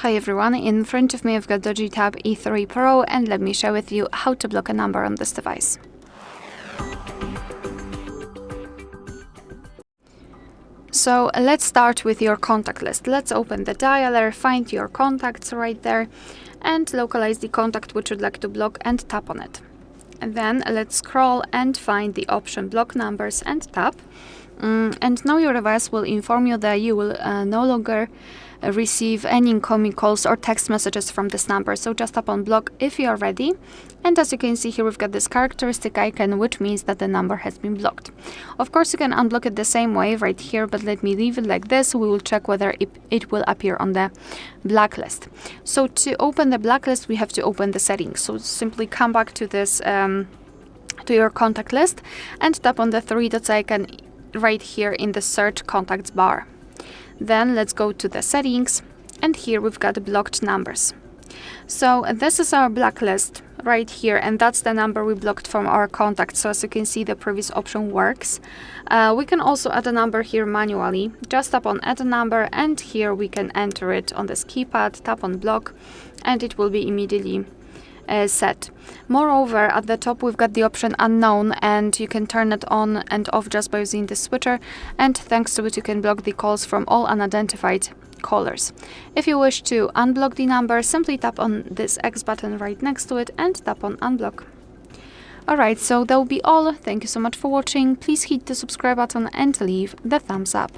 Hi everyone, in front of me I've got DOOGEE Tab E3 Pro and let me share with you how to block a number on this device. So let's start with your contact list. Let's open the dialer, find your contacts right there and localize the contact which you'd like to block and tap on it. And then let's scroll and find the option block numbers and tap. And now your device will inform you that you will no longer receive any incoming calls or text messages from this number. So just tap on block if you are ready. And as you can see here, we've got this characteristic icon, which means that the number has been blocked. Of course, you can unblock it the same way right here, but let me leave it like this. We will check whether it will appear on the blacklist. So to open the blacklist, we have to open the settings. So simply come back to this, to your contact list and tap on the three dots icon right here in the search contacts bar. Then let's go to the settings and here we've got blocked numbers. So this is our blacklist right here and that's the number we blocked from our contacts. So as you can see, the previous option works. We can also add a number here manually. Just tap on add a number and here we can enter it on this keypad, tap on block and it will be immediately set. Moreover, at the top we've got the option unknown and you can turn it on and off just by using the switcher, and thanks to it you can block the calls from all unidentified callers. If you wish to unblock the number, simply tap on this X button right next to it and tap on unblock. Alright, so that will be all. Thank you so much for watching. Please hit the subscribe button and leave the thumbs up.